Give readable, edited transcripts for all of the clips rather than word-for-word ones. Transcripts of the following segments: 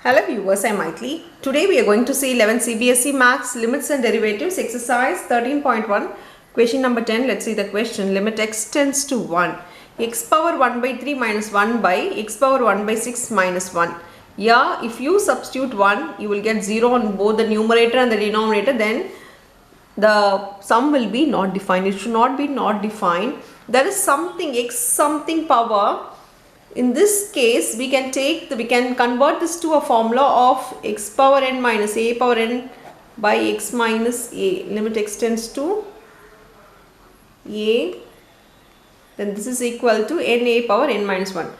Hello viewers, I am Maithili. Today we are going to see 11 CBSE Maths Limits and Derivatives exercise 13.1. Question number 10. Let's see the question. Limit x tends to 1. X power 1 by 3 minus 1 by x power 1 by 6 minus 1. Yeah, if you substitute 1, you will get 0 on both the numerator and the denominator. Then the sum will be not defined. It should not be not defined. There is something x something power. In this case, we can convert this to a formula of x power n minus a power n by x minus a. Limit x tends to a, then this is equal to n a power n minus 1.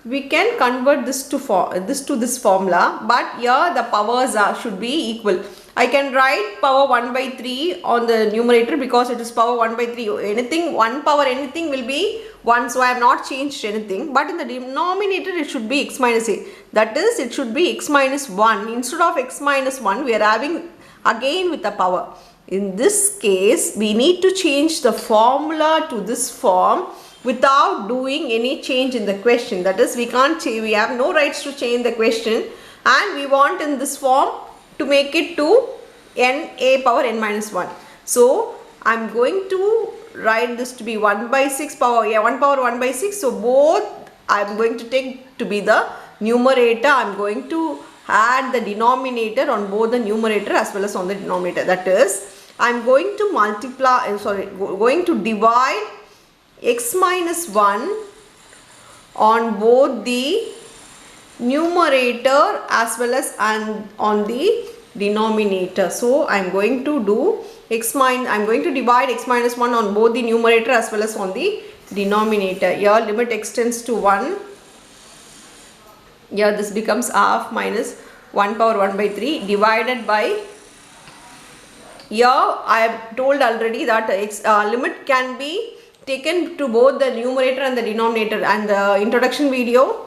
We can convert this to this formula, but here the powers should be equal. I can write power 1 by 3 on the numerator because it is power 1 by 3. Anything 1 power anything will be 1, so I have not changed anything. But in the denominator it should be x minus a. That is, it should be x minus 1. Instead of x minus 1, we are having again with the power. In this case, we need to change the formula to this form without doing any change in the question. That is, we have no rights to change the question, and we want in this form to make it to n a power n minus 1. So I am going to write this to be 1 by 6 power 1 power 1 by 6. So both I am going to take to be the numerator. I am going to add the denominator on both the numerator as well as on the denominator. That is, I am going to going to divide x minus 1 on both the numerator as well as on the denominator. So I am going to do I am going to divide x minus 1 on both the numerator as well as on the denominator. Here limit x tends to 1. Here this becomes half minus 1 power 1 by 3 divided by, here I have told already that limit can be taken to both the numerator and the denominator, and the introduction video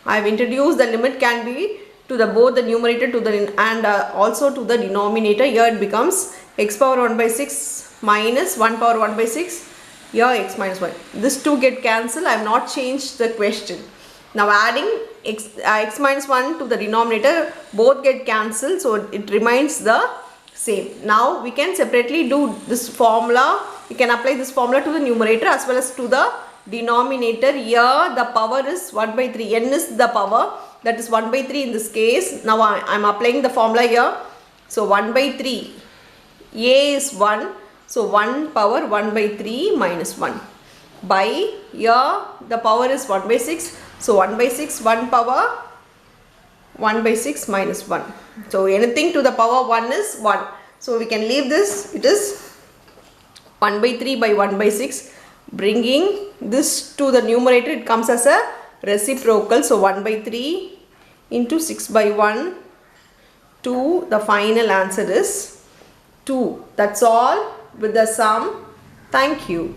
I have introduced the limit can be to both the numerator and also to the denominator. Here it becomes x power 1 by 6 minus 1 power 1 by 6. Here x minus 1. This 2 get cancelled. I have not changed the question. Now adding x minus 1 to the denominator, both get cancelled, so it remains the same. Now we can separately do this formula. We can apply this formula to the numerator as well as to the denominator. Here the power is 1 by 3. N is the power, that is 1 by 3 in this case. Now I am applying the formula here. So 1 by 3, a is 1. So 1 power 1 by 3 minus 1 by, here the power is 1 by 6. So 1 by 6, 1 power 1 by 6 minus 1. So anything to the power 1 is 1. So we can leave this. It is 1 by 3 by 1 by 6. Bringing this to the numerator, it comes as a reciprocal. So 1 by 3 into 6 by 1, 2. The final answer is 2. That's all with the sum. Thank you.